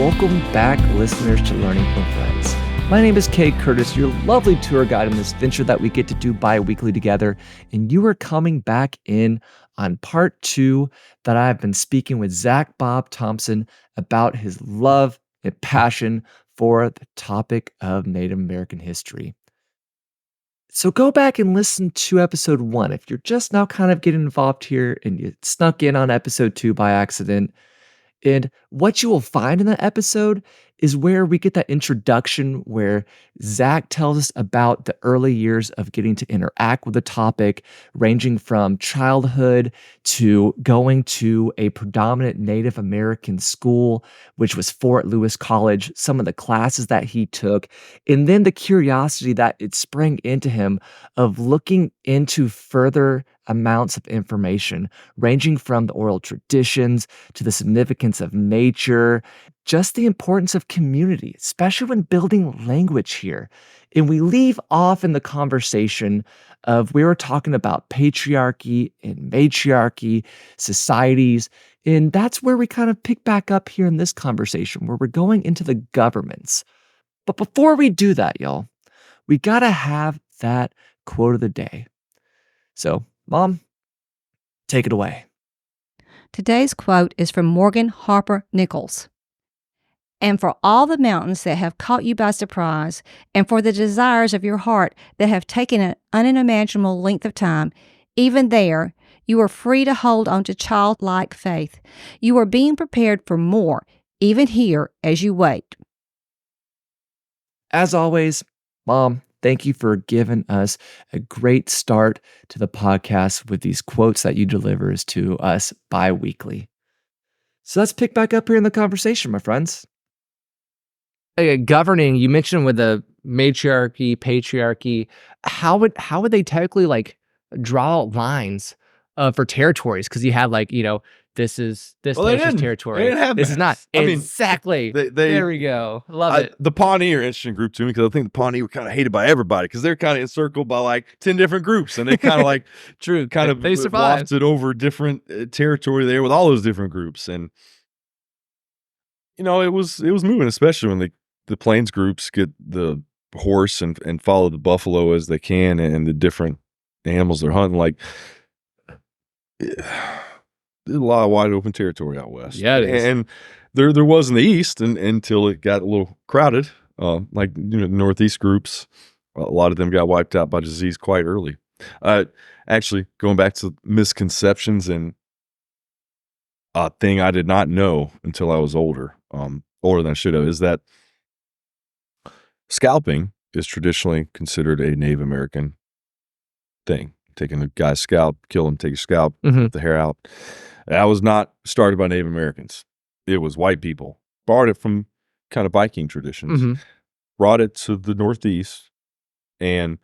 welcome back, listeners, to Learning from Friends. My name is Kay Curtis, your lovely tour guide in this venture that we get to do bi-weekly together, and you are coming back in on part 2 that I've been speaking with Zack Bob Thompson about his love and passion for the topic of Native American history. So go back and listen to episode 1 if you're just now kind of getting involved here and you snuck in on episode 2 by accident. And what you will find in that episode is where we get that introduction where Zack tells us about the early years of getting to interact with the topic, ranging from childhood to going to a predominant Native American school, which was Fort Lewis College, some of the classes that he took, and then the curiosity that it sprang into him of looking into further amounts of information, ranging from the oral traditions to the significance of nature, just the importance of community, especially when building language here. And we leave off in the conversation of we were talking about patriarchy and matriarchy, societies, and that's where we kind of pick back up here in this conversation, where we're going into the governments. But before we do that, y'all, we gotta have that quote of the day. So, Mom, take it away. Today's quote is from Morgan Harper Nichols. And for all the mountains that have caught you by surprise, and for the desires of your heart that have taken an unimaginable length of time, even there, you are free to hold on to childlike faith. You are being prepared for more, even here, as you wait. As always, Mom, thank you for giving us a great start to the podcast with these quotes that you deliver to us bi-weekly. So let's pick back up here in the conversation, my friends. Governing, you mentioned with the matriarchy, patriarchy, how would they technically like draw out lines for territories? Because you have this is this nation's territory. They didn't have this maps. is not Exactly. There we go. Love it. The Pawnee are an interesting group to me because I think the Pawnee were kind of hated by everybody because they're kind of encircled by like 10 different groups, and they kind of like They survived. wafted over different territory there with all those different groups, and it was moving, especially when the Plains groups get the horse and follow the buffalo as they can and the different animals they're hunting. Like, there's a lot of wide open territory out west. Yeah, it is. And there was in the east until it got a little crowded. Northeast groups, a lot of them got wiped out by disease quite early. Actually, going back to misconceptions, and a thing I did not know until I was older than I should have, is that scalping is traditionally considered a Native American thing. Taking a guy's scalp, kill him, take his scalp, rip the hair out. That was not started by Native Americans. It was white people. Borrowed it from kind of Viking traditions, brought it to the Northeast, and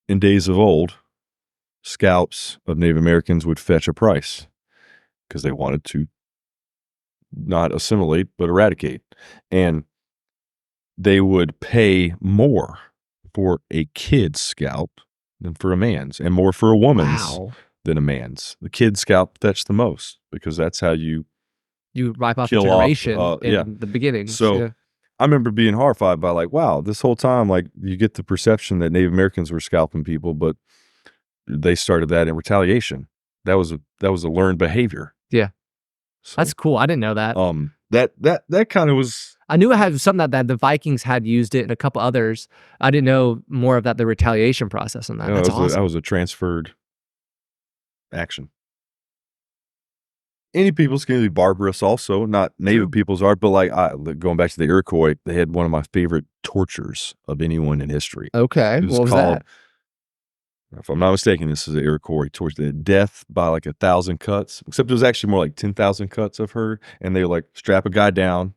in days of old, scalps of Native Americans would fetch a price because they wanted to not assimilate, but eradicate. And they would pay more for a kid's scalp than for a man's, and more for a woman's than a man's. The kid's scalp fetched the most because that's how you wipe off a kill generation off, in the beginning. So I remember being horrified by like, wow, this whole time, like, you get the perception that Native Americans were scalping people, but they started that in retaliation. That was a learned behavior. Yeah. So, That's cool. I didn't know that. That kind of was. I knew it had something that the Vikings had used it and a couple others. I didn't know more of the retaliation process on that. That's awesome. That was a transferred action. Any peoples can be barbarous also, not native peoples are, but going back to the Iroquois, they had one of my favorite tortures of anyone in history. Okay. What was that? If I'm not mistaken, this is the Iroquois torture. Death by like 1,000 cuts, except it was actually more like 10,000 cuts I've heard. And they like strap a guy down.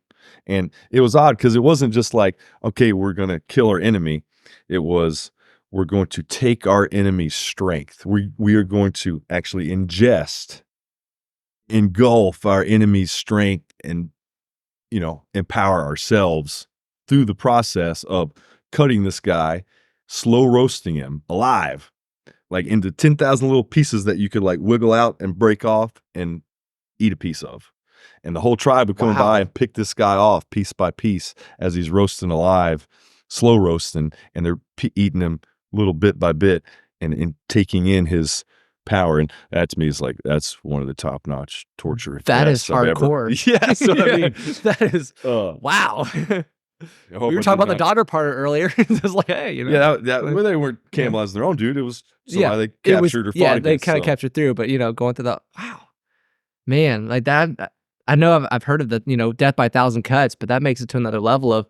And it was odd because it wasn't just like, okay, we're going to kill our enemy. It was, we're going to take our enemy's strength. We are going to actually engulf our enemy's strength and, empower ourselves through the process of cutting this guy, slow roasting him alive, like into 10,000 little pieces that you could like wiggle out and break off and eat a piece of. And the whole tribe would come Wow. by and pick this guy off piece by piece as he's roasting alive, slow roasting, and they're eating him little bit by bit and taking in his power. And that to me is like, that's one of the top notch torture. That is tests I've ever- hardcore. Yeah. So I mean, that is wow. I hope We were I talking did about the not- daughter part earlier. It's like, hey, you know. Yeah, that well, they weren't cannibalizing their own dude. It was somebody they it was- captured or fought yeah, they against, kind of so. captured through, but going through the man, like that. I know I've heard of the death by 1,000 cuts, but that makes it to another level of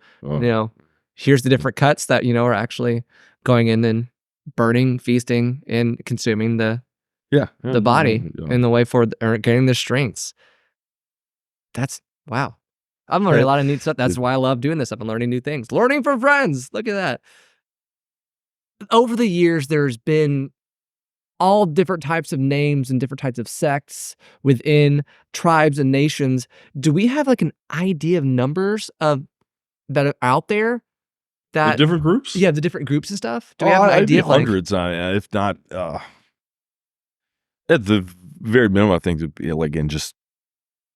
here's the different cuts that are actually going in and burning, feasting, and consuming the body in the way for or getting their strengths. That's wow. I'm learning a lot of neat stuff. That's why I love doing this. I've been learning new things. Learning from friends. Look at that. Over the years, there's been all different types of names and different types of sects within tribes and nations. Do we have like an idea of numbers of that are out there? The different groups? Yeah, the different groups and stuff. Do we have an idea of hundreds, if not at the very minimum, I think it'd be like in just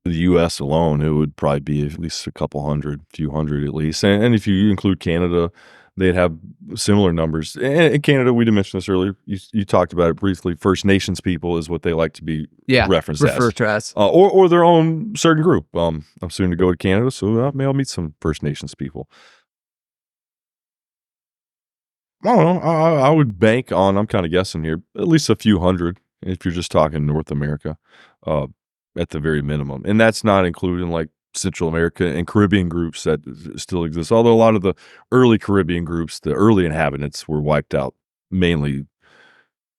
the U.S. alone, it would probably be at least a few hundred at least. And if you include Canada, they'd have similar numbers. And in Canada, we did mention this earlier. You talked about it briefly. First Nations people is what they like to be referenced as. Or their own certain group. I'm soon to go to Canada, so maybe I'll meet some First Nations people. I don't know. I would bank on, I'm kind of guessing here, at least a few hundred if you're just talking North America. At the very minimum. And that's not including like Central America and Caribbean groups that still exist. Although a lot of the early Caribbean groups, the early inhabitants were wiped out mainly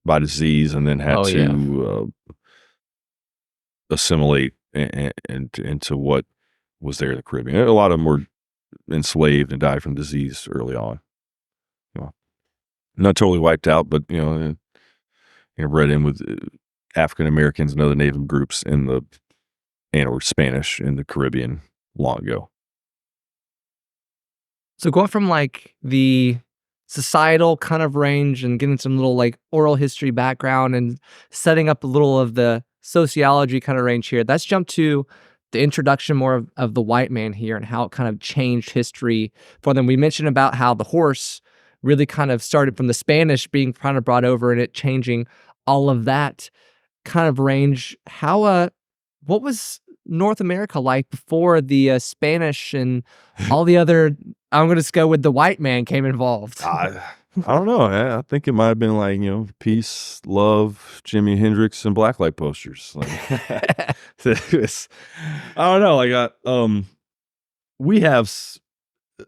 by disease and then had to assimilate into what was there in the Caribbean. A lot of them were enslaved and died from disease early on. Not totally wiped out, but bred in with African Americans and other native groups or Spanish in the Caribbean long ago. So going from like the societal kind of range and getting some little like oral history background and setting up a little of the sociology kind of range here, let's jump to the introduction more of the white man here and how it kind of changed history for them. We mentioned about how the horse really kind of started from the Spanish being kind of brought over and it changing all of that kind of range. How what was North America like before the Spanish and all the other, I'm going to just go with the white man came involved? I don't know. I think it might have been like, peace, love, Jimi Hendrix, and blacklight posters. Like, I don't know. Like, we have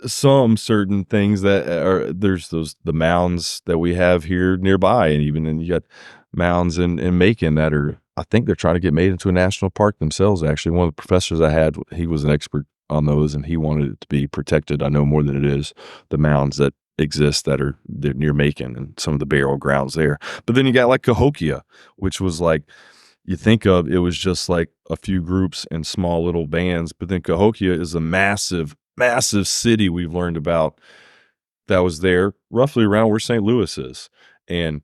some certain things that there's the mounds that we have here nearby, and then you got mounds in Macon that are, I think they're trying to get made into a national park themselves. Actually, one of the professors I had, he was an expert on those, and he wanted it to be protected. I know more than it is the mounds that exist they're near Macon and some of the burial grounds there. But then you got like Cahokia, which was like, you think of it was just like a few groups and small little bands, but then Cahokia is a massive city we've learned about that was there roughly around where St. Louis is. And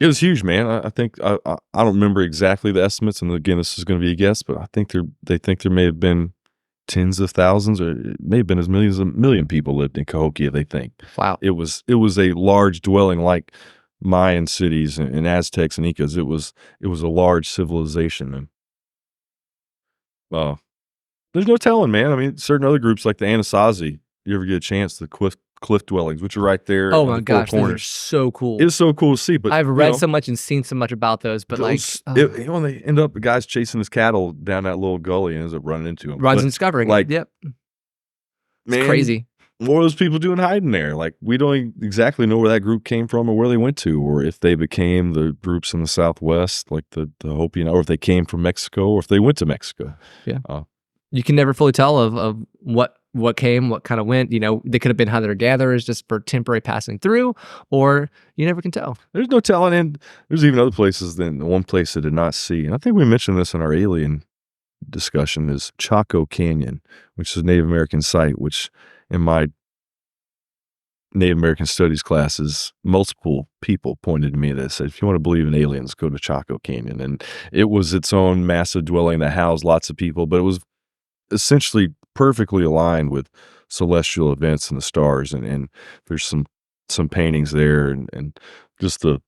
it was huge, man. I think I don't remember exactly the estimates, and again, this is going to be a guess, but I think they think there may have been tens of thousands, or it may have been as many as a million people lived in Cahokia. They think. Wow, it was a large dwelling like Mayan cities and Aztecs and Incas. It was a large civilization, and there's no telling, man. I mean, certain other groups like the Anasazi, you ever get a chance, the cliff dwellings, which are right there. Oh my gosh, those are so cool. It's so cool to see. But I've read so much and seen so much about those, but they end up, the guy's chasing his cattle down that little gully and ends up running into him. Runs and discovering like, yep. Man, it's crazy. What were those people doing hiding there? Like, we don't exactly know where that group came from or where they went to, or if they became the groups in the Southwest, like the Hopi, or if they came from Mexico, or if they went to Mexico. Yeah. You can never fully tell of what came, what kind of went. They could have been hunter-gatherers just for temporary passing through, or you never can tell. There's no telling. And there's even other places than the one place I did not see. And I think we mentioned this in our alien discussion, is Chaco Canyon, which is a Native American site, which in my Native American studies classes, multiple people pointed to me that said, if you want to believe in aliens, go to Chaco Canyon. And it was its own massive dwelling that housed lots of people, but it was essentially perfectly aligned with celestial events and the stars. And there's some paintings there and just the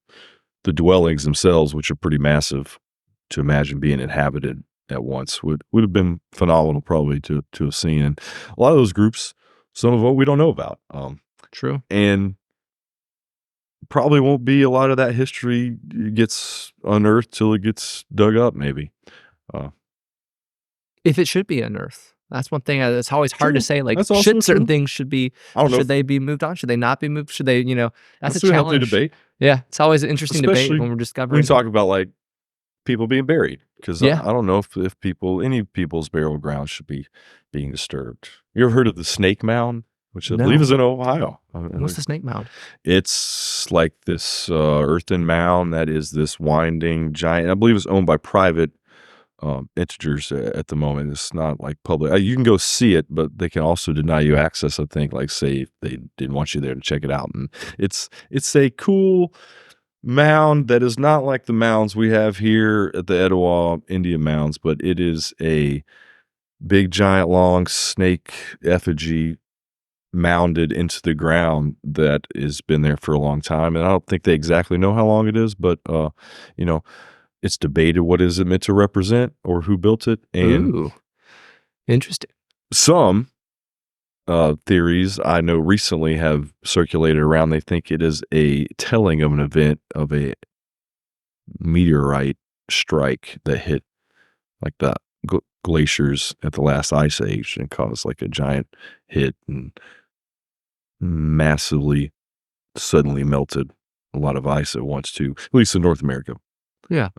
dwellings themselves, which are pretty massive, to imagine being inhabited at once would have been phenomenal probably to have seen. And a lot of those groups, some of them we don't know about. True. And probably won't be a lot of that history gets unearthed till it gets dug up, maybe. If it should be unearthed. That's one thing it's always hard to True. say, like, That's also should certain true. things should know. they be moved on? Should they not be moved? Should they, that's a a healthy challenge. debate. Yeah, it's always an interesting debate Especially when we're when discovering. you talk about like people being buried, because Yeah. I don't know if any people's burial grounds should be being disturbed. You ever heard of the Snake Mound, which I believe No. is in Ohio? What's the Snake Mound? It's like this earthen mound that is this winding giant. I believe it's owned by private integers at the moment. It's not like public. You can go see it, but they can also deny you access, I think, like say if they didn't want you there to check it out. And it's a cool mound that is not like the mounds we have here at the Etowah Indian mounds, but it is a big giant long snake effigy mounded into the ground that has been there for a long time. And I don't think they exactly know how long it is, but it's debated what is it meant to represent or who built it. And Ooh, interesting. some theories I know recently have circulated around. They think it is a telling of an event of a meteorite strike that hit like the glaciers at the last ice age and caused like a giant hit and massively suddenly melted a lot of ice at once too, at least in North America. Yeah.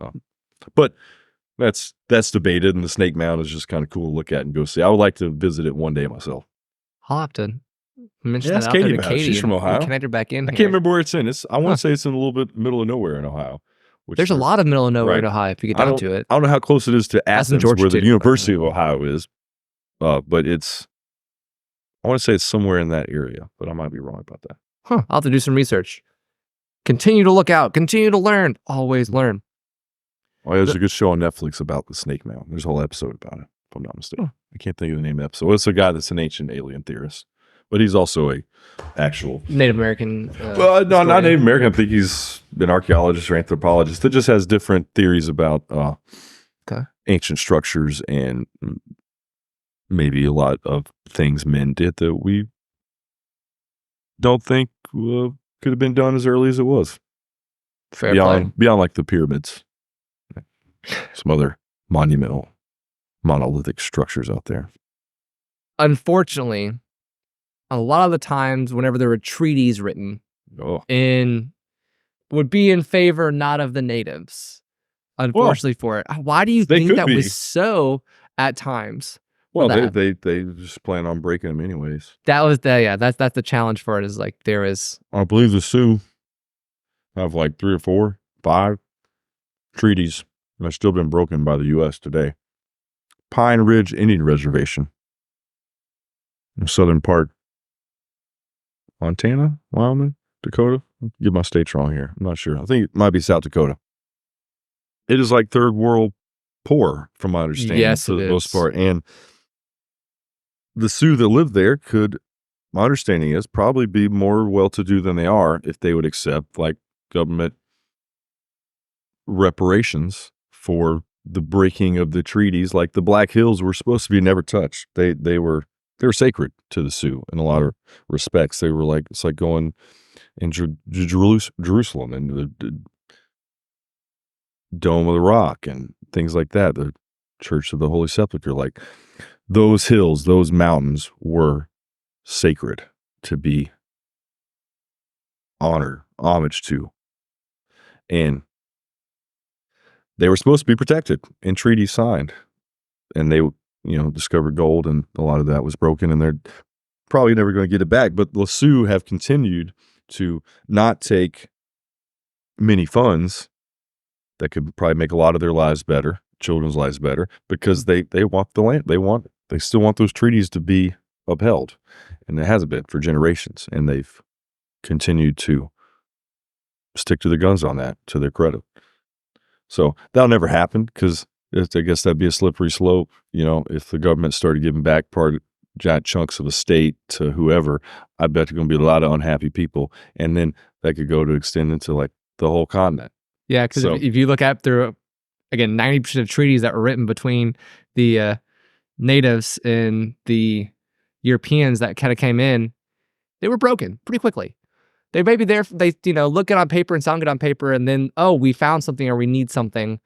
But that's debated, and the Snake Mound is just kind of cool to look at and go see. I would like to visit it one day myself. I'll have to mention Yeah, that ask out Katie there to about it. Katie. She's from and Ohio. Connect her back in I here. can't remember where it's in. I want Huh. to say it's in a little bit middle of nowhere in Ohio. There's a lot of middle of nowhere Right. in Ohio if you get I down don't- to it. I don't know how close it is to That's in Athens, Georgia, where the too. University of Ohio is, but it's. I want to say it's somewhere in that area, but I might be wrong about that. Huh. I'll have to do some research. Continue to look out. Continue to learn. Always learn. Oh, yeah, there's a good show on Netflix about the Snake Mound. There's a whole episode about it, if I'm not mistaken. I can't think of the name of the episode. It's a guy that's an ancient alien theorist, but he's also a actual. Native American. Well, no, not historian. Native American. I think he's an archaeologist or anthropologist that just has different theories about ancient structures and maybe a lot of things men did that we don't think could have been done as early as it was. Fair play. Beyond like the pyramids. Some other monumental, monolithic structures out there. Unfortunately, a lot of the times whenever there were treaties written would be in favor not of the natives, unfortunately for it. Why do you think that was so at times? Well, they just plan on breaking them anyways. That was that's the challenge for it, is like there is. I believe the Sioux have like 3 or 4, 5 treaties that have still been broken by the U.S. today. Pine Ridge Indian Reservation, in the southern part, Montana, Wyoming, Dakota. I'll get my states wrong here. I'm not sure. I think it might be South Dakota. It is like third world poor, from my understanding, Yes, for it the most is. part. And the Sioux that live there could, my understanding is, probably be more well-to-do than they are if they would accept like government reparations for the breaking of the treaties. Like the Black Hills were supposed to be never touched. They were sacred to the Sioux in a lot of respects. They were like, it's like going in Jerusalem and the Dome of the Rock and things like that. The Church of the Holy Sepulchre, like those hills, those mountains were sacred to be honored, homage to. And they were supposed to be protected and treaties signed. And they, discovered gold, and a lot of that was broken, and they're probably never going to get it back. But the Sioux have continued to not take many funds that could probably make a lot of their lives better, children's lives better, because they want the land. They still want those treaties to be upheld. And it hasn't been for generations. And they've continued to stick to the guns on that, to their credit. So that'll never happen because I guess that'd be a slippery slope. If the government started giving back giant chunks of a state to whoever, I bet there's going to be a lot of unhappy people. And then that could go to extend into like the whole continent. Yeah, because if you look at through, again, 90% of treaties that were written between the natives and the Europeans that kind of came in, they were broken pretty quickly. They may be there, they look it on paper and sound good on paper, and then, oh, we found something or we need something.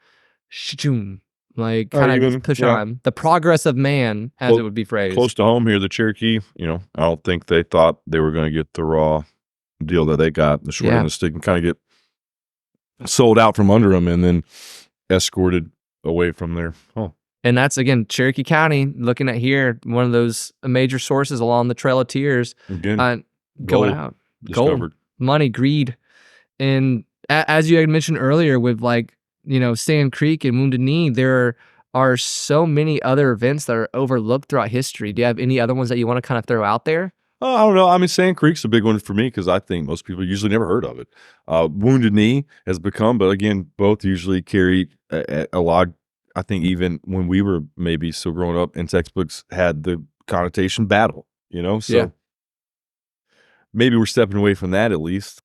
Shachoom. Like, kind of push on. The progress of man, as it would be phrased. Close to home here, the Cherokee, I don't think they thought they were going to get the raw deal that they got, the short end of the stick, and kind of get sold out from under them and then escorted away from their home. And that's, again, Cherokee County, looking at here, one of those major sources along the Trail of Tears. Again, going out. Discovered. Gold, money, greed. And as you had mentioned earlier with Sand Creek and Wounded Knee, there are so many other events that are overlooked throughout history. Do you have any other ones that you want to kind of throw out there? Oh, I don't know. I mean, Sand Creek's a big one for me because I think most people usually never heard of it. Wounded Knee has become, but again, both usually carry a lot. I think even when we were maybe still growing up in textbooks had the connotation battle, so maybe we're stepping away from that at least.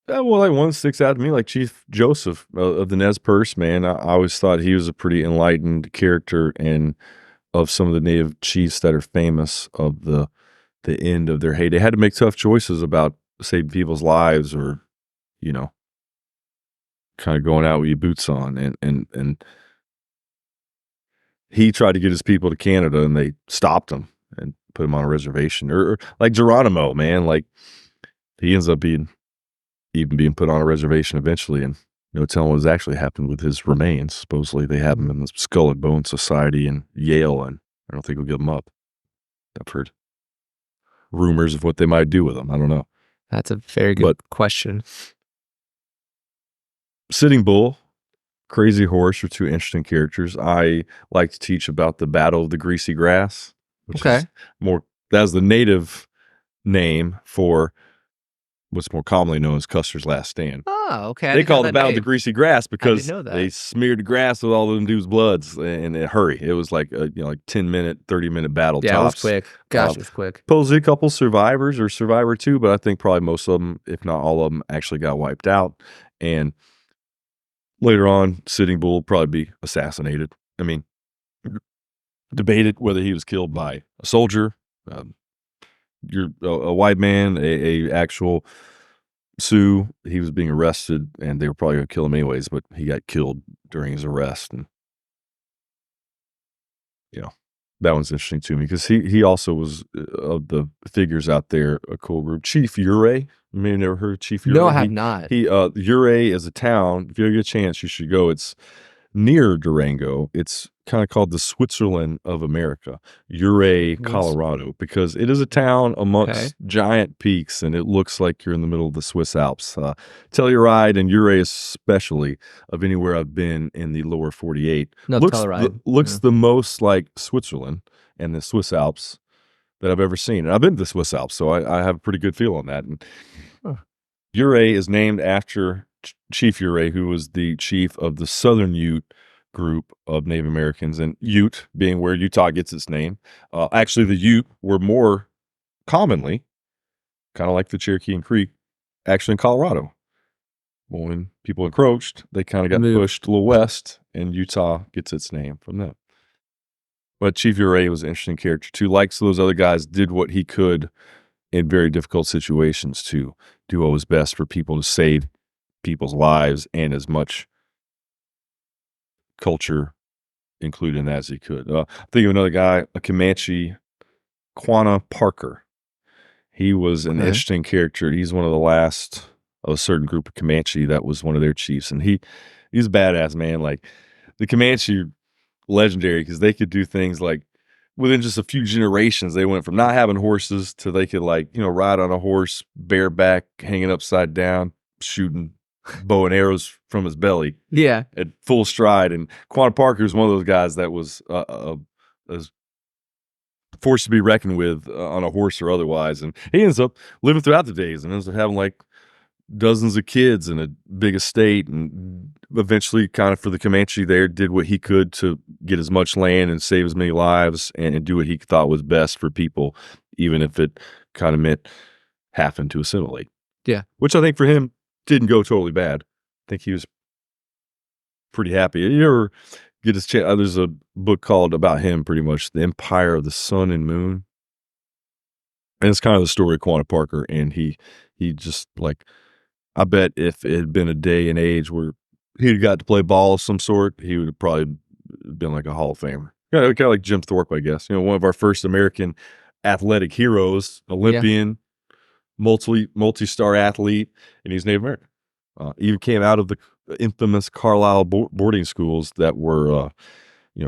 Well, like one sticks out to me, like Chief Joseph of the Nez Perce, man. I always thought he was a pretty enlightened character, and of some of the native chiefs that are famous of the end of their heyday, had to make tough choices about saving people's lives, or kind of going out with your boots on, and he tried to get his people to Canada, and they stopped him and put him on a reservation. Or like Geronimo, man, like he ends up being put on a reservation eventually, and no telling what's actually happened with his remains. Supposedly they have him in the Skull and Bone Society in Yale, and I don't think we'll give him up. I've heard rumors of what they might do with him. I don't know. That's a very good question. Sitting Bull, Crazy Horse are two interesting characters. I like to teach about the Battle of the Greasy Grass, which is that's the native name for what's more commonly known as Custer's Last Stand. Oh, okay. They call it the Battle of the Greasy Grass because they smeared the grass with all of them dudes' bloods in a hurry. It was like a 10-minute, 30-minute battle. Yeah, tops. It was quick. Gosh, it was quick. Supposedly a couple survivors or Survivor 2, but I think probably most of them, if not all of them, actually got wiped out. And later on, Sitting Bull will probably be assassinated. I mean, debated whether he was killed by a soldier, a white man, a actual Sioux. He was being arrested, and they were probably going to kill him anyways, but he got killed during his arrest. And that one's interesting to me because he also was of the figures out there, a cool group. Chief Ouray. You may have never heard of Chief Ouray. No, I have not. Ouray is a town. If you get a chance, you should go. It's near Durango. It's kind of called the Switzerland of America, Ouray, Colorado, because it is a town amongst giant peaks, and it looks like you're in the middle of the Swiss Alps. Telluride and Ouray especially, of anywhere I've been in the lower 48, looks the most like Switzerland and the Swiss Alps that I've ever seen. And I've been to the Swiss Alps, so I have a pretty good feel on that. And Ouray is named after Chief Ouray, who was the chief of the Southern Ute group of Native Americans, and Ute being where Utah gets its name. Actually, the Ute were more commonly, kind of like the Cherokee and Creek, actually in Colorado. Well, when people encroached, they kind of got pushed a little west, and Utah gets its name from them. But Chief Ouray was an interesting character too. Like those other guys, did what he could in very difficult situations to do what was best for people, to save people's lives and as much culture included in that as he could. Think of another guy, a Comanche, Quanah Parker. He was an interesting character. He's one of the last of a certain group of Comanche that was one of their chiefs, and he's a badass, man. Like the Comanche, legendary because they could do things like within just a few generations. They went from not having horses to they could ride on a horse bareback, hanging upside down, shooting bow and arrows from his belly. Yeah. At full stride. And Quanah Parker is one of those guys that was forced to be reckoned with on a horse or otherwise. And he ends up living throughout the days and ends up having like dozens of kids and a big estate, and eventually kind of for the Comanche there did what he could to get as much land and save as many lives and do what he thought was best for people, even if it kind of meant having to assimilate. Yeah. Which I think for him didn't go totally bad. I think he was pretty happy. You ever get his chance? There's a book called about him, pretty much, The Empire of the Sun and Moon. And it's kind of the story of Quanah Parker. And he just like, I bet if it had been a day and age where he'd got to play ball of some sort, he would have probably been like a Hall of Famer. Kind of like Jim Thorpe, I guess. You know, one of our first American athletic heroes, Olympian, multi-star athlete, and he's Native American. Even came out of the infamous Carlisle boarding schools that were,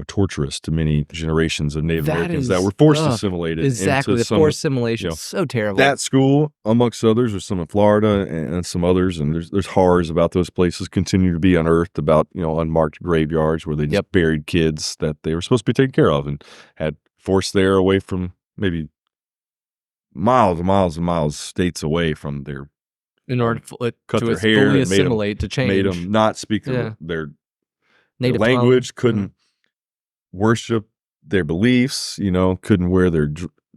torturous to many generations of Native Americans that were forced assimilated. Exactly, into the forced assimilation, so terrible. That school, amongst others, there's some in Florida and some others, and there's horrors about those places continue to be unearthed about unmarked graveyards where they just buried kids that they were supposed to be taken care of and had forced there away from maybe miles and miles and miles, states away from their. In order to cut their hair, fully assimilate, to change, made them not speak their native language, couldn't worship their beliefs, couldn't wear their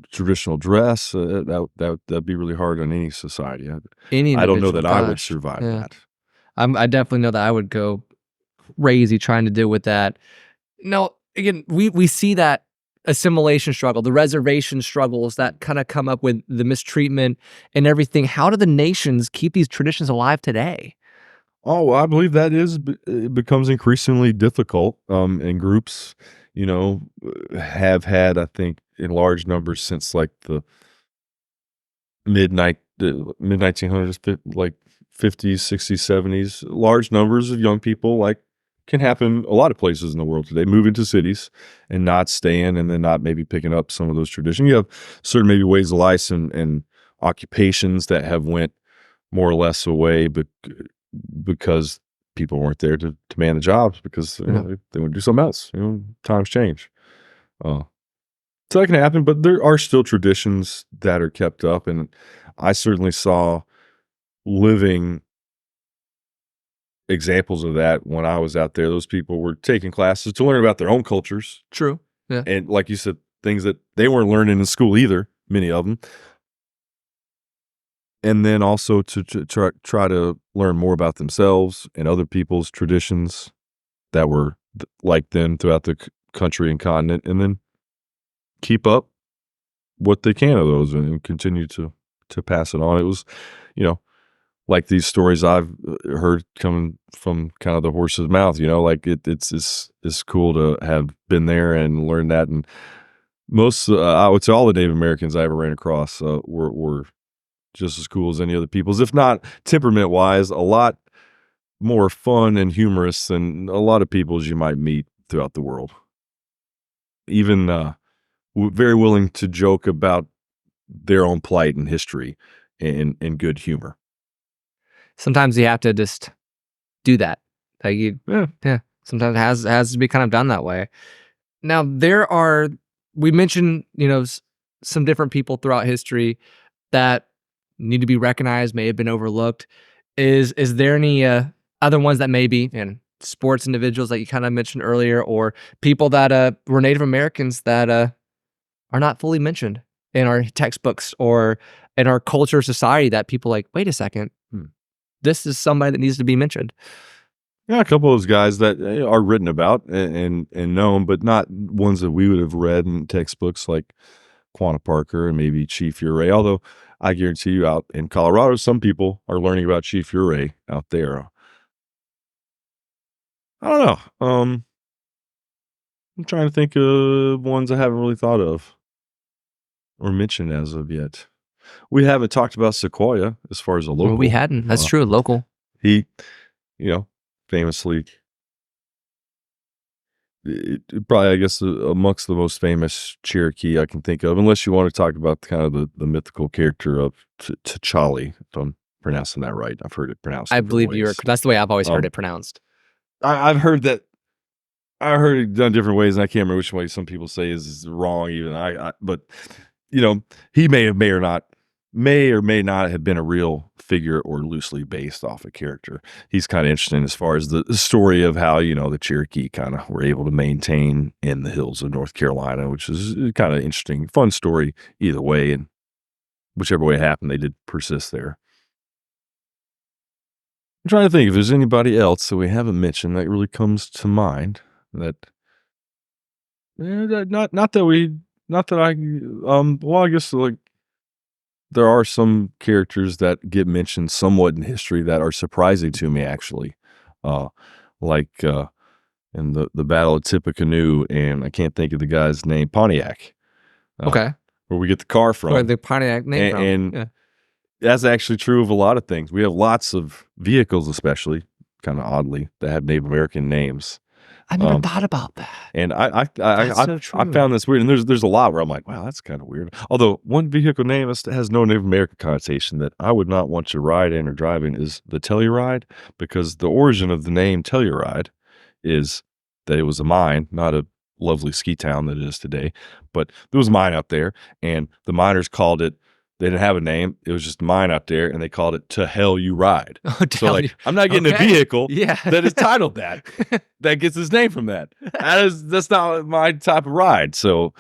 traditional dress. That'd be really hard on any society. I don't know that I would survive that. I definitely know that I would go crazy trying to deal with that. No, again, we see that assimilation struggle, the reservation struggles that kind of come up with the mistreatment and everything. How do the nations keep these traditions alive today? Oh, I believe that it becomes increasingly difficult. And groups, have had, I think, in large numbers since like the mid 1900s, like 50s, 60s, 70s. Large numbers of young people can happen a lot of places in the world today, move into cities and not staying, and then not maybe picking up some of those traditions. You have certain maybe ways of life and occupations that have went more or less away, but because people weren't there to man the jobs because they want to do something else. Times change. So that can happen, but there are still traditions that are kept up, and I certainly saw living examples of that when I was out there. Those people were taking classes to learn about their own cultures. True. Yeah. And like you said, things that they weren't learning in school either, many of them. And then also to try to learn more about themselves and other people's traditions that were like them throughout the country and continent, and then keep up what they can of those and continue to pass it on. It was, like these stories I've heard coming from kind of the horse's mouth, it's cool to have been there and learned that. And most, I would say all the Native Americans I ever ran across were just as cool as any other people's, if not temperament-wise, a lot more fun and humorous than a lot of peoples you might meet throughout the world. Even very willing to joke about their own plight and history in good humor. Sometimes you have to just do that. Sometimes it has to be kind of done that way. Now, we mentioned, some different people throughout history that need to be recognized, may have been overlooked. Is there any other ones that may be sports individuals that you kind of mentioned earlier, or people that were Native Americans that are not fully mentioned in our textbooks or in our culture or society that people like, wait a second, this is somebody that needs to be mentioned? Yeah, a couple of those guys that are written about and known, but not ones that we would have read in textbooks, like Quanah Parker and maybe Chief Ouray. Although I guarantee you, out in Colorado, some people are learning about Chief Ouray out there. I don't know. I'm trying to think of ones I haven't really thought of or mentioned as of yet. We haven't talked about Sequoia as far as a local. Well, we hadn't. That's true. Local. He, famously, probably, I guess, amongst the most famous Cherokee I can think of, unless you want to talk about kind of the mythical character of T'Challa, if I'm pronouncing that right. I've heard it pronounced. I believe that's the way I've always heard it pronounced. I've heard that I heard it done different ways, and I can't remember which way some people say is wrong. Even but he may or may not have been a real figure or loosely based off a character. He's kind of interesting as far as the story of how the Cherokee kind of were able to maintain in the hills of North Carolina, which is kind of interesting, fun story either way, and whichever way it happened, they did persist there. I'm trying to think if there's anybody else that we haven't mentioned that really comes to mind. Well, I guess like there are some characters that get mentioned somewhat in history that are surprising to me actually. Uh like in the Battle of Tippecanoe, and I can't think of the guy's name, Pontiac. Okay. Where we get the car Where from. the Pontiac name from. And Yeah. that's actually true of a lot of things. We have lots of vehicles, especially kind of oddly, that have Native American names. I never thought about that. And That's so I true. found this weird, and there's a lot where I'm like, wow, that's kind of weird. Although one vehicle name has no Native American connotation that I would not want to ride in or drive in is the Telluride, because the origin of the name Telluride is that it was a mine, not a lovely ski town that it is today, but there was a mine out there, and the miners called it. They didn't have a name. It was just a mine out there, and they called it "To Hell You Ride." Oh, So like, I'm not getting a vehicle Yeah. that is titled that gets its name from that. That's not my type of ride. So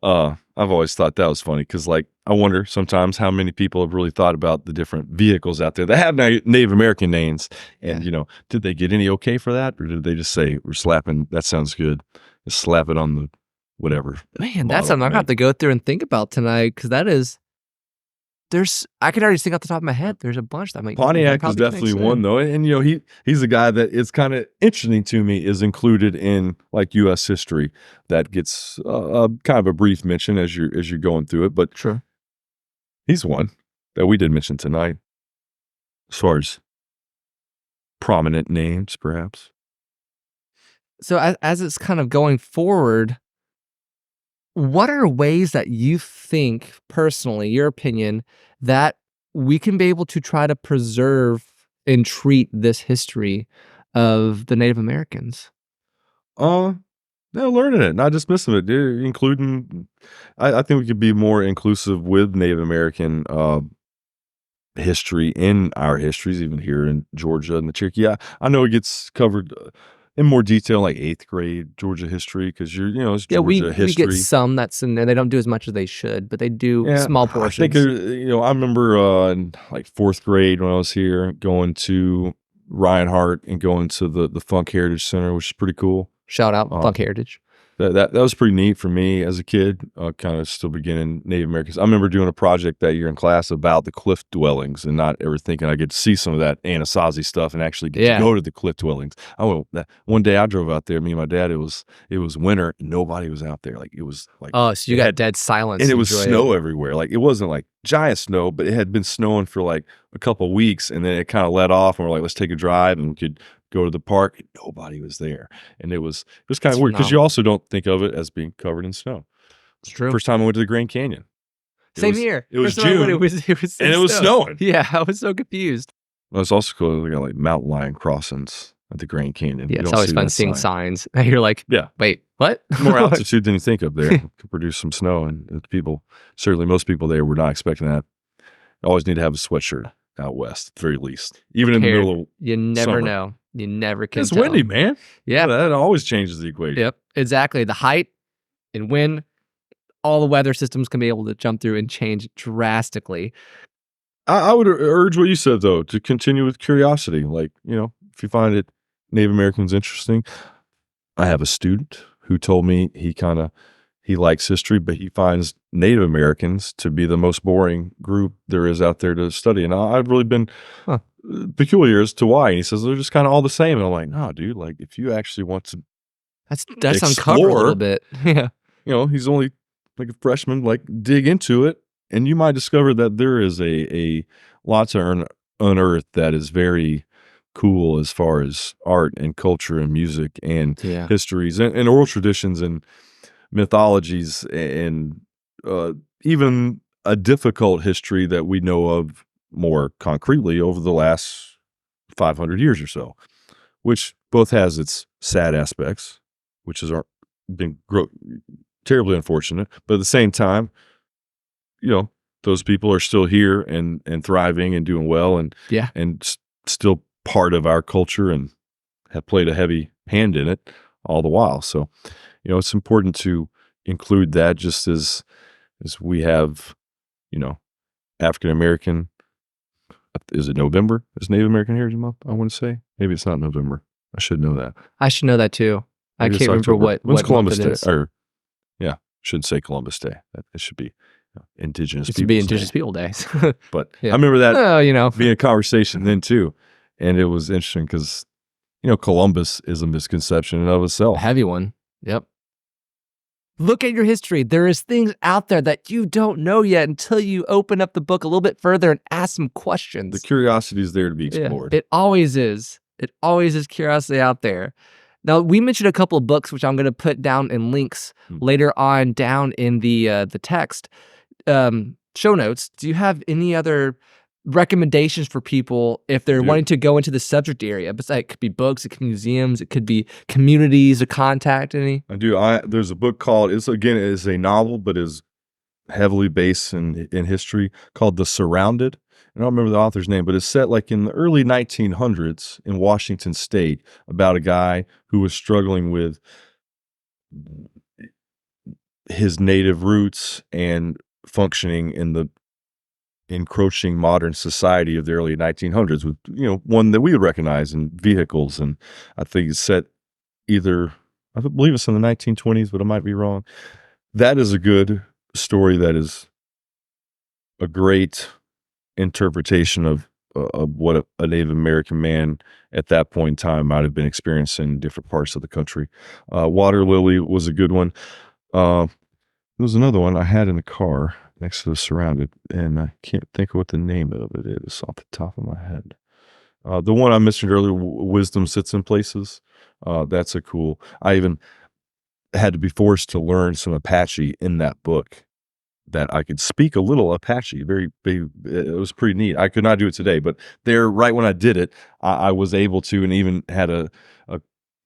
I've always thought that was funny because like I wonder sometimes how many people have really thought about the different vehicles out there that have Native American names, and did they get any okay for that, or did they just say we're slapping? That sounds good. Just slap it on the whatever. Man, that's something I'm gonna have to go through and think about tonight, because that is. I could already think off the top of my head. There's a bunch that Pontiac is definitely one though, and he's a guy that it's kind of interesting to me is included in like U.S. history that gets kind of a brief mention as you're going through it, but sure, he's one that we did mention tonight as far as prominent names, perhaps. So as it's kind of going forward, what are ways that you think, personally, your opinion, that we can be able to try to preserve and treat this history of the Native Americans? They're learning it, not dismissing it, including. I think we could be more inclusive with Native American history in our histories, even here in Georgia and the Cherokee. I know it gets covered in more detail, like 8th grade Georgia history, because it's Georgia history. We get some that's in there. They don't do as much as they should, but they do small portions. I think I remember in like 4th grade when I was here going to Reinhardt and going to the Funk Heritage Center, which is pretty cool. Shout out Funk Heritage. That was pretty neat for me as a kid, kind of still beginning Native Americans. I remember doing a project that year in class about the cliff dwellings and not ever thinking I get to see some of that Anasazi stuff and actually get to go to the cliff dwellings. One day I drove out there, me and my dad, it was winter and nobody was out there. Like it was like, oh, so you got dead silence. And it was snow everywhere. Like it wasn't like giant snow, but it had been snowing for like a couple of weeks, and then it kind of let off and we're like, let's take a drive, and we could go to the park, and nobody was there. And it was kind of weird because you also don't think of it as being covered in snow. It's true. First time I went to the Grand Canyon. Same here. It was June. It was and it was snowing. Yeah, I was so confused. Well, it's also cool. We got like mountain lion crossings at the Grand Canyon. Yeah, it's always fun seeing signs. You're like, wait, what? More altitude than you think up there could produce some snow, and most people there were not expecting that. Always need to have a sweatshirt out west, at the very least. Even in the middle of you never summer. know. You never can It's tell. windy, man. Yeah. That always changes the equation. Yep, exactly. The height and wind, all the weather systems can be able to jump through and change drastically. I would urge what you said, though, to continue with curiosity. Like, if you find it Native Americans interesting. I have a student who told me he likes history, but he finds Native Americans to be the most boring group there is out there to study. And I've really been peculiar as to why. And he says they're just kind of all the same. And I'm like, no, dude, like if you actually want to that's uncover a little bit. Yeah. He's only like a freshman, like dig into it. And you might discover that there is a lot to unearth that is very cool as far as art and culture and music and histories and oral traditions and mythologies and even a difficult history that we know of more concretely over the last 500 years or so, which both has its sad aspects, which has been terribly unfortunate. But at the same time, those people are still here and thriving and doing well and still part of our culture and have played a heavy hand in it all the while. So, it's important to include that, just as we have, African American. Is it November? Is Native American Heritage Month? I want to say maybe it's not November. I should know that. I should know that too. Maybe I can't remember when's Columbus month it Day? is. Shouldn't say Columbus Day. It should be Indigenous. It should be Indigenous People Days. But I remember that being a conversation then too, and it was interesting because Columbus is a misconception in of itself. A heavy one. Yep. Look at your history. There is things out there that you don't know yet until you open up the book a little bit further and ask some questions. The curiosity is there to be explored. It always is. It always is curiosity out there. Now, we mentioned a couple of books, which I'm going to put down in links later on down in the text show notes. Do you have any other recommendations for people if they're wanting to go into the subject area? But it could be books, it could be museums, it could be communities to contact any. I do. There's a book called, it's a novel, but is heavily based in history, called The Surrounded. I don't remember the author's name, but it's set like in the early 1900s in Washington State, about a guy who was struggling with his native roots and functioning in the encroaching modern society of the early 1900s with, one that we would recognize in vehicles. And I think it's set I believe it's in the 1920s, but I might be wrong. That is a good story. That is a great interpretation of what a Native American man at that point in time might have been experiencing in different parts of the country. Water Lily was a good one. There was another one I had in the car next to The Surrounded, and I can't think of what the name of it is off the top of my head. The one I mentioned earlier, Wisdom Sits in Places. That's a cool. I even had to be forced to learn some Apache in that book, that I could speak a little Apache. It was pretty neat. I could not do it today, but right when I did it, I was able to, and even had a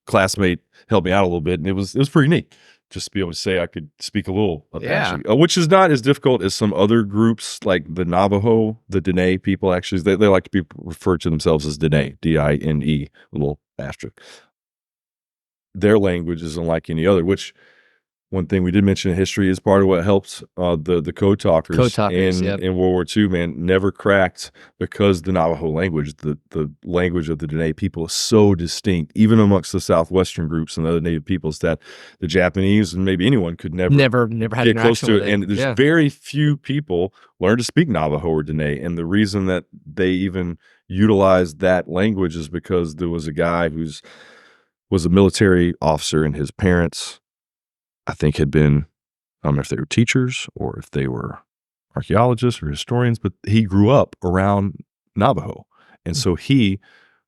classmate help me out a little bit, and it was pretty neat just to be able to say I could speak a little Apache, which is not as difficult as some other groups like the Navajo, the Dene people. Actually, they like to be referred to themselves as Dene, D-I-N-E, little asterisk. Their language isn't like any other, which one thing we did mention in history is part of what helped the code talkers in World War II, man, never cracked, because the Navajo language, the language of the Dene people, is so distinct, even amongst the Southwestern groups and the other Native peoples, that the Japanese and maybe anyone could never had get close to it. And there's very few people learn to speak Navajo or Dene. And the reason that they even utilized that language is because there was a guy was a military officer, and his parents, I think, had been, I don't know if they were teachers or if they were archaeologists or historians, but he grew up around Navajo. And so he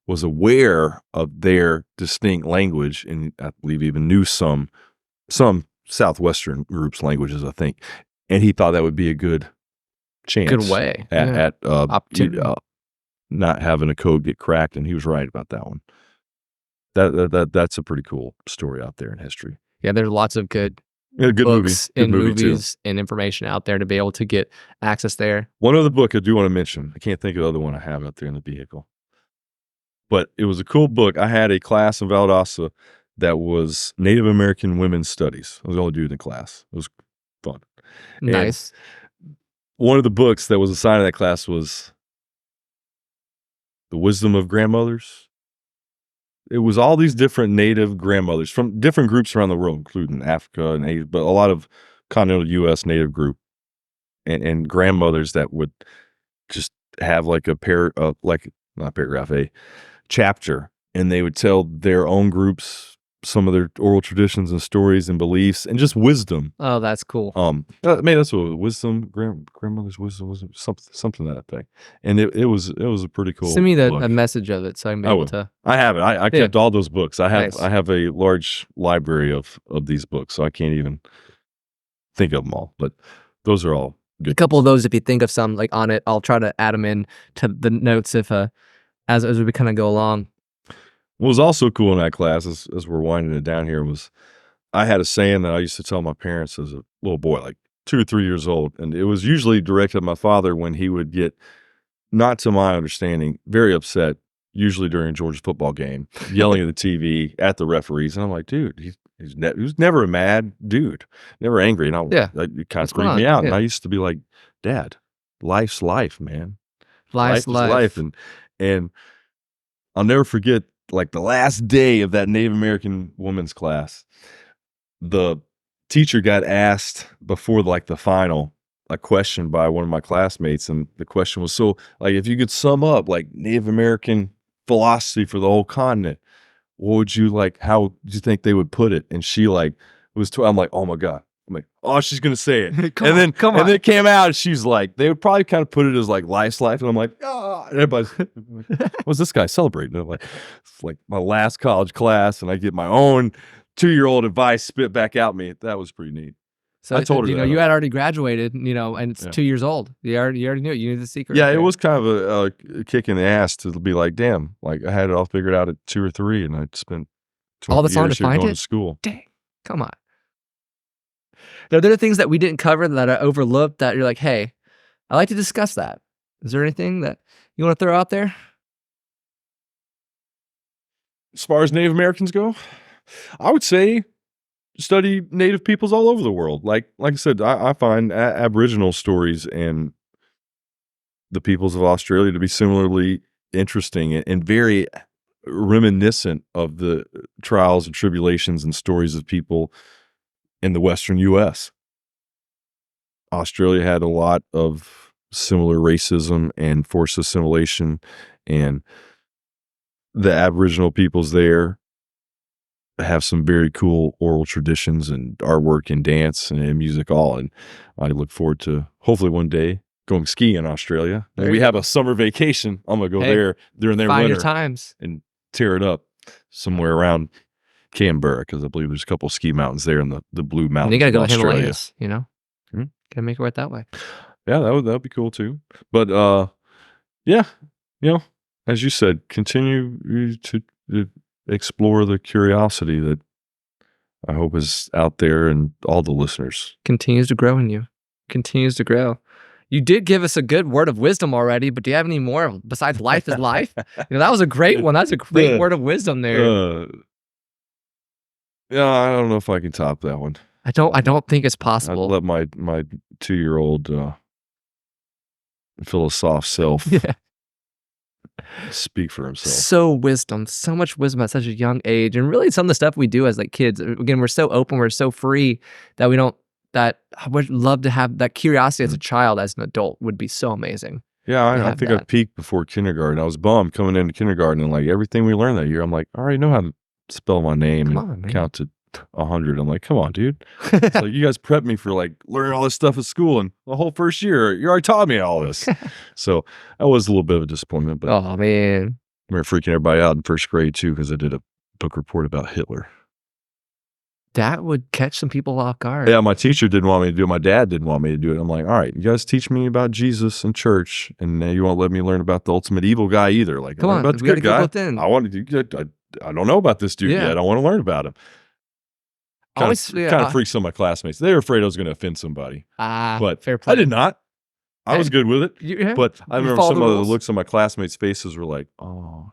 was aware of their distinct language, and I believe even knew some Southwestern groups' languages, I think. And he thought that would be a good chance. Good way. At opportunity. Not having a code get cracked, and he was right about that one. That's a pretty cool story out there in history. Yeah, there's lots of good books and movies and information out there to be able to get access there. One other book I do want to mention, I can't think of the other one I have out there in the vehicle, but it was a cool book. I had a class in Valdosta that was Native American Women's Studies. I was the only dude in the class. It was fun. Nice. And one of the books that was assigned to that class was The Wisdom of Grandmothers. It was all these different Native grandmothers from different groups around the world, including Africa and Asia, but a lot of continental U.S. Native group and grandmothers that would just have like a chapter, and they would tell their own groups some of their oral traditions and stories and beliefs and just wisdom. Oh, that's cool. Maybe that's what wisdom, grandmother's wisdom, something that thing. And it was a pretty cool. Send me a message of it so I can be able to. I have it. I kept all those books. I have a large library of these books, so I can't even think of them all. But those are all good. A couple of those, if you think of some like on it, I'll try to add them in to the notes if as we kind of go along. What was also cool in that class, as we're winding it down here, was I had a saying that I used to tell my parents as a little boy, like 2 or 3 years old, and it was usually directed at my father when he would get, not to my understanding, very upset, usually during a Georgia football game, yelling at the TV at the referees, and I'm like, "Dude, he was never a mad dude, never angry," and Yeah. it kinda What's going freaked me on? out, and Yeah. I used to be like, "Dad, life's life, man. Life's Life is life," life. and I'll never forget, like, the last day of that Native American woman's class, the teacher got asked before, like, the final, a question by one of my classmates, and the question was, "So, like, if you could sum up, like, Native American philosophy for the whole continent, what would you like how do you think they would put it?" And she, like, I'm like, "Oh my god." I'm like, "Oh, she's gonna say it." Come on, come And on. then it came out, and she's like, they would probably kinda put it as, like, life's life, and I'm like, "Ah," and everybody's what's this guy celebrating? I'm like, it's like my last college class, and I get my own 2-year-old advice spit back out me. That was pretty neat. So, I told her you know, that. you had already graduated, you know, and it's Yeah. 2 years old. You already knew it. You knew the secret Yeah, right it there. was kind of a kick in the ass to be like, "Damn," like, I had it all figured out at 2 or 3, and I'd spent All 20 this time to years here find going it? to school. Dang, come on. Now, there are things that we didn't cover that I overlooked that you're like, "Hey, I'd like to discuss that." Is there anything that you wanna throw out there? As far as Native Americans go, I would say study Native peoples all over the world. Like I said, I find Aboriginal stories and the peoples of Australia to be similarly interesting and very reminiscent of the trials and tribulations and stories of people in the Western U.S. Australia had a lot of similar racism and forced assimilation, and the Aboriginal peoples there have some very cool oral traditions and artwork and dance and music all, and I look forward to hopefully one day going skiing in Australia. When There we you have go. a summer vacation, I'm gonna go Hey, there during their find your winter times. and tear it up somewhere around Canberra, because I believe there's a couple ski mountains there in the Blue And you Mountains gotta of go to Australia. Himalayas, you know? Mhm. Gotta make it right that way. Yeah, that'd be cool too. But, yeah, you know, as you said, continue to explore the curiosity that I hope is out there and all the listeners. Continues to grow in you. Continues to grow. You did give us a good word of wisdom already, but do you have any more besides life is life? You know, that was a great one. That's a great The word of wisdom there. Yeah, I don't know if I can top that one. I don't think it's I'd possible. let my 2-year-old, philosoph self Yeah. speak for himself. So much wisdom at such a young age. And really some of the stuff we do as like kids, again, we're so open, we're so free that we don't that I would love to have that curiosity as a child, as an adult would be so amazing. Yeah, to I have think I that. peaked before kindergarten. I was bummed coming into kindergarten, and, like, everything we learned that year, I'm like, "I already know how to spell my name Come and on, man. count to 100." I'm like, "Come on, dude." It's like, "You guys prepped me for, like, learning all this stuff at school, and the whole first year, you already taught me all this." So, that was a little bit of a disappointment, but Oh man. I remember freaking everybody out in first grade too, because I did a book report about Hitler. That would catch some people off guard. Yeah, my teacher didn't want me to do it. My dad didn't want me to do it. I'm like, "All right, you guys teach me about Jesus and church, and you won't let me learn about the ultimate evil guy either. Like, Come learn on, about the we gotta good go guy. both in. I want to. I don't know about this dude Yeah. yet. I want to learn about him." Always Kind of freaked some of my classmates. They were afraid I was going to offend somebody, but fair play. I did not. I was Hey, good with it. yeah, But I you remember follow some the of the rules. looks on my classmates' faces were like, "Oh."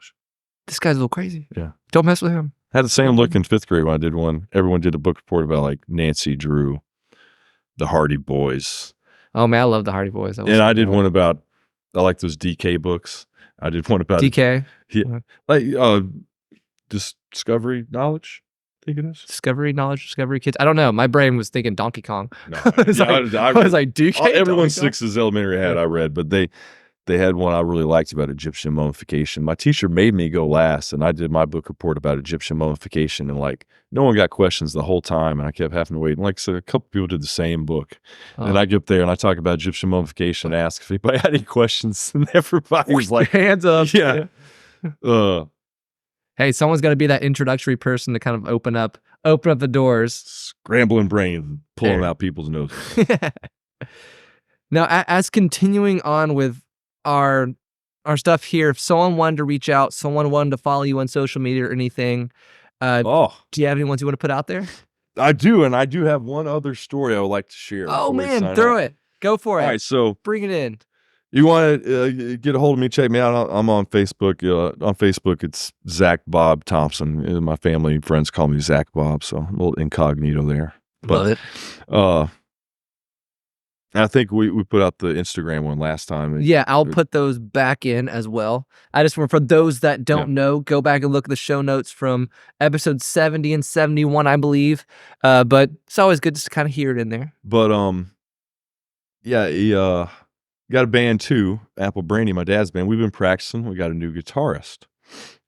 This guy's a little crazy. Yeah. Don't mess with him. I had the same look in 5th grade when I did one. Everyone did a book report about, like, Nancy Drew, the Hardy Boys. Oh man, I love the Hardy Boys. That was And so I did cool. one about, I like those DK books. I did one about DK. Yeah. Like, Discovery Knowledge, I think it is. Discovery Knowledge, Discovery Kids. I don't know. My brain was thinking Donkey Kong. No, I was yeah, like, I I was read- like, DK. everyone's Donkey Kong? 6's elementary had I read, but they had one I really liked about Egyptian mummification. My teacher made me go last, and I did my book report about Egyptian mummification, and, like, no one got questions the whole time, and I kept having to wait. And, like I said, a couple people did the same book. And I get up there and I talk about Egyptian mummification and ask if anybody had any questions, and everybody was like, hands up. yeah. Hey, someone's got to be that introductory person to kind of open up the doors. Scrambling brains, pulling There. out people's noses. Now, as continuing on with our stuff here, if someone wanted to reach out, someone wanted to follow you on social media or anything, do you have any ones you want to put out there? I do, and I do have one other story I would like to share. Oh, before we man, sign throw off. it. Go for All it. right, so Bring it in. you want to get a hold of me? Check me out. I'm on Facebook. On Facebook, it's Zack Bob Thompson. My family and friends call me Zack Bob, so I'm a little incognito there. Love it. I think we put out the Instagram one last time. Yeah, I'll put those back in as well. I just want, for those that don't know, go back and look at the show notes from episode 70 and 71, I believe. But it's always good just to kind of hear it in there. But yeah, he got a band too, Apple Brandy, my dad's band. We've been practicing. We got a new guitarist.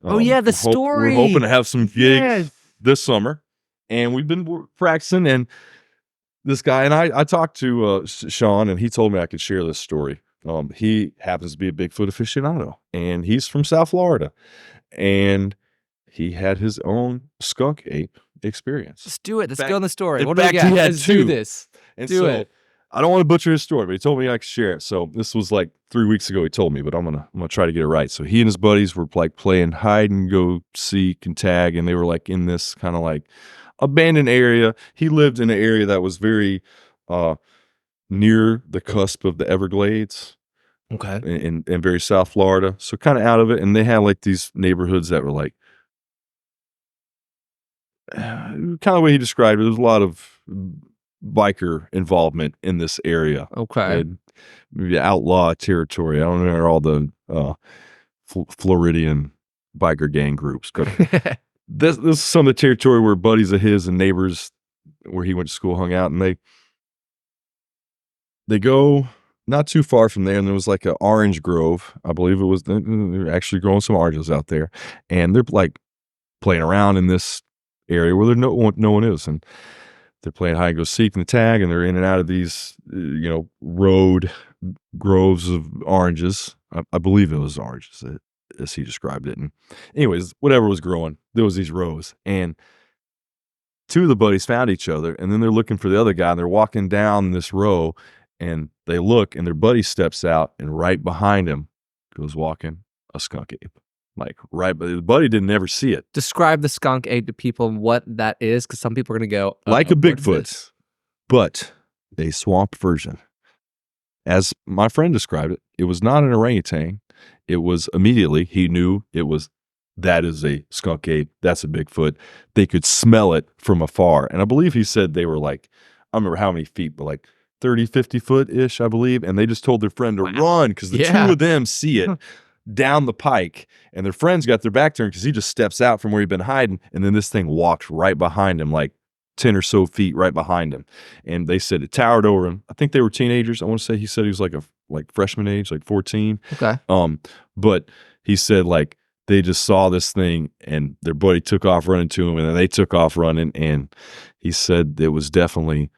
Oh yeah, the story. We're hoping to have some gigs this summer, and we've been practicing. And this guy, and I talked to Sean, and he told me I could share this story. He happens to be a Bigfoot aficionado, and he's from South Florida, and he had his own skunk ape experience. Let's do it. Let's go on the story. What do we got? Let's do this. And do it. I don't want to butcher his story, but he told me I could share it. So this was like 3 weeks ago. He told me, but I'm gonna try to get it right. So he and his buddies were like playing hide and go seek and tag, and they were like in this kind of like abandoned area. He lived in an area that was very near the cusp of the Everglades. Okay. In very South Florida. So kind of out of it. And they had like these neighborhoods that were like kind of the way he described it. There's a lot of biker involvement in this area. Okay. And maybe outlaw territory. I don't know all the Floridian biker gang groups. But this is some of the territory where buddies of his and neighbors where he went to school hung out, and they go not too far from there, and there was like an orange grove. I believe it was. They're actually growing some oranges out there, and they're like playing around in this area where no one is, and they're playing hide and go seek and the tag, and they're in and out of these road groves of oranges. I believe it was oranges as he described it. And anyways, whatever was growing, there was these rows, and two of the buddies found each other, and then they're looking for the other guy, and they're walking down this row, and they look, and their buddy steps out, and right behind him goes walking a skunk ape. Like right, but the buddy didn't ever see it. Describe the skunk ape to people and what that is, because some people are going to go, like a Bigfoot, but a swamp version. As my friend described it, it was not an orangutan. It was immediately, he knew that is a skunk ape. That's a Bigfoot. They could smell it from afar. And I believe he said they were like, I don't remember how many feet, but like 30, 50 foot-ish, I believe. And they just told their friend to run because the two of them see it down the pike. And their friend's got their back turned because he just steps out from where he'd been hiding. And then this thing walked right behind him, like 10 or so feet right behind him. And they said it towered over him. I think they were teenagers. I want to say he said he was like freshman age, like 14. Okay. But he said like they just saw this thing and their buddy took off running to him, and then they took off running. And he said it was definitely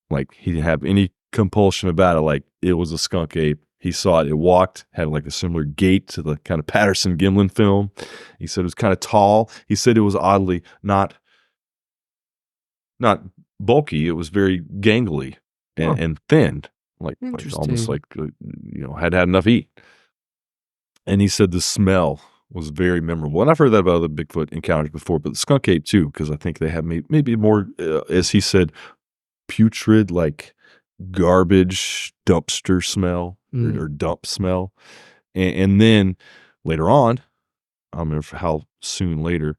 like he didn't have any compulsion about it. Like it was a skunk ape. He saw it. It walked, had like a similar gait to the kind of Patterson Gimlin film. He said it was kind of tall. He said it was oddly not bulky. It was very gangly and thin, like almost like had enough to eat. And he said the smell was very memorable. And I've heard that about other Bigfoot encounters before, but the skunk ape too, because I think they have maybe more, as he said, putrid, like garbage dumpster smell or dump smell. And then later on, I don't remember how soon later,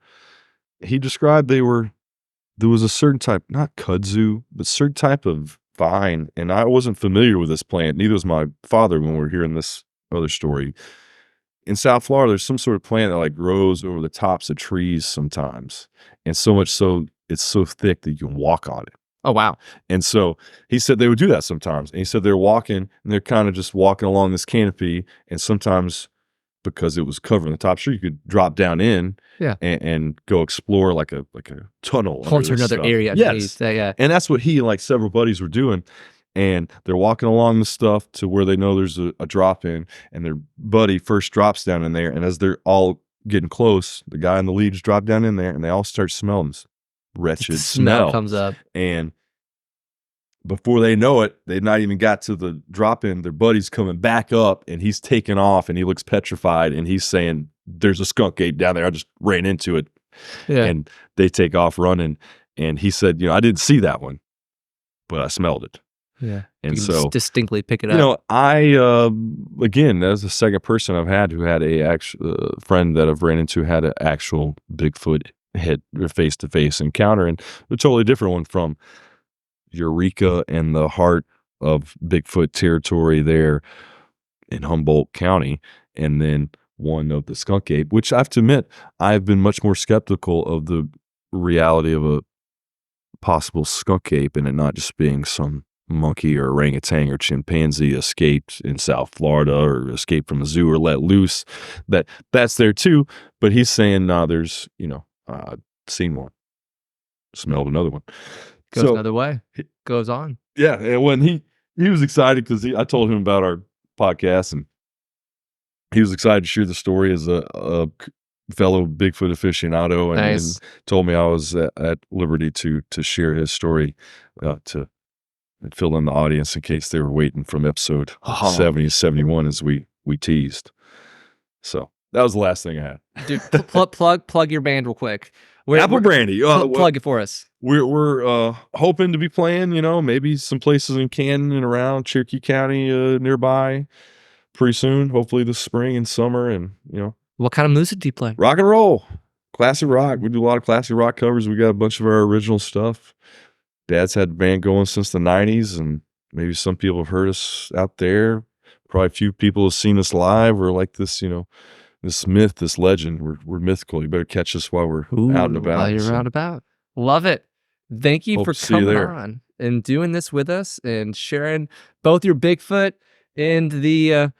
he described there was a certain type, not kudzu, but certain type of vine. And I wasn't familiar with this plant. Neither was my father when we were hearing this other story. In South Florida, there's some sort of plant that like grows over the tops of trees sometimes. And so much so, it's so thick that you can walk on it. Oh, wow. And so he said they would do that sometimes. And he said they're walking, and they're kind of just walking along this canopy. And sometimes, because it was covering the top, sure, you could drop down in and go explore like a tunnel. Onto another area. Yes. And that's what he and like several buddies were doing. And they're walking along the stuff to where they know there's a drop in, and their buddy first drops down in there. And as they're all getting close, the guy in the lead just dropped down in there, and they all start smelling this wretched smell comes up. And before they know it, they've not even got to the drop in. Their buddy's coming back up, and he's taking off, and he looks petrified, and he's saying, "There's a skunk ape down there. I just ran into it." Yeah. And they take off running. And he said, I didn't see that one, but I smelled it. Yeah. And you can so, just distinctly pick it up. I, again, that's the second person I've had who had a actual friend that I've ran into had an actual Bigfoot head face-to-face encounter, and a totally different one from Eureka and the heart of Bigfoot territory there in Humboldt County, and then one of the skunk ape, which I have to admit, I've been much more skeptical of the reality of a possible skunk ape and it not just being some monkey or orangutan or chimpanzee escaped in South Florida or escaped from a zoo or let loose. That's there too, but he's saying, nah, there's, seen one, smelled another one. Goes another way. Goes on. Yeah, and when he was excited because I told him about our podcast, and he was excited to share the story as a fellow Bigfoot aficionado, and, Nice. and told me I was at liberty to share his story to fill in the audience in case they were waiting from episode 70 to 71 as we teased. So that was the last thing I had. Dude, plug your band real quick. Apple Brandy. Plug it for us. We're hoping to be playing, maybe some places in Canton and around Cherokee County nearby pretty soon, hopefully this spring and summer. And, What kind of music do you play? rock and roll, classic rock. We do a lot of classic rock covers. We got a bunch of our original stuff. Dad's had the band going since the 90s, and maybe some people have heard us out there. Probably a few people have seen us live. We're like this, this myth, this legend. We're mythical. You better catch us while we're out and about. While you're out and about. Love it. Thank you Hope for to see you coming there. on and doing this with us and sharing both your Bigfoot and the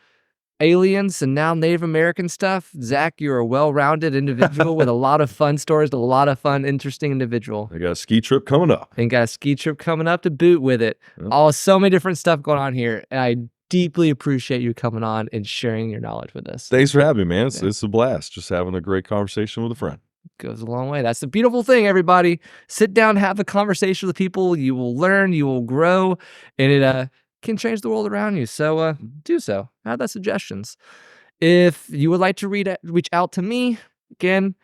aliens and now Native American stuff. Zack, you're a well-rounded individual with a lot of fun stories, a lot of fun, interesting individual. I got a ski trip coming up. And got a ski trip coming up to boot with it. Yep. So many different stuff going on here. And I deeply appreciate you coming on and sharing your knowledge with us. Thanks for having me, man. It's a blast just having a great conversation with a friend. Goes a long way. That's the beautiful thing, everybody. Sit down, have a conversation with people. You will learn, you will grow, and it can change the world around you. So do so. Have that suggestions. If you would like to reach out to me, again,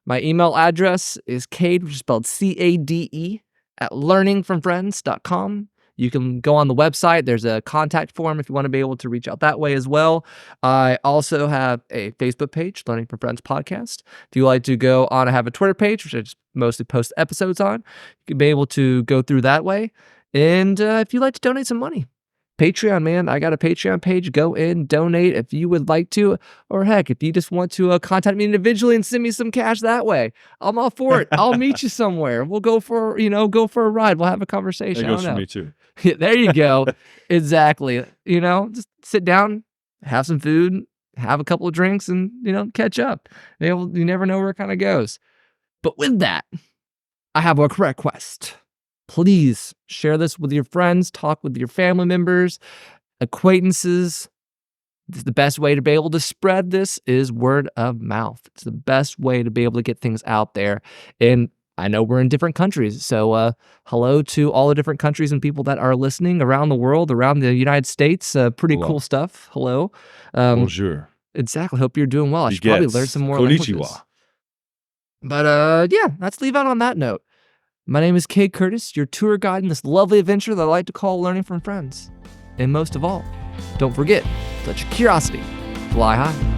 my email address is Cade, which is spelled CADE, at learningfromfriends.com. You can go on the website. There's a contact form if you want to be able to reach out that way as well. I also have a Facebook page, Learning from Friends Podcast. If you like to go on, I have a Twitter page, which I just mostly post episodes on. You can be able to go through that way. And if you'd like to donate some money, Patreon, man. I got a Patreon page. Go in, donate if you would like to. Or heck, if you just want to contact me individually and send me some cash that way, I'm all for it. I'll meet you somewhere. We'll go for a ride. We'll have a conversation. That goes for me too. There you go. Exactly. Just sit down, have some food, have a couple of drinks, and, catch up. You never know where it kind of goes. But with that, I have a request. Please share this with your friends, talk with your family members, acquaintances. The best way to be able to spread this is word of mouth. It's the best way to be able to get things out there. And I know we're in different countries, so hello to all the different countries and people that are listening around the world, around the United States. Pretty cool stuff. Hello. Bonjour. Exactly. Hope you're doing well. I should probably learn some more languages. But yeah, let's leave out on that note. My name is Cade Curtis, your tour guide in this lovely adventure that I like to call Learning from Friends. And most of all, don't forget, let your curiosity fly high.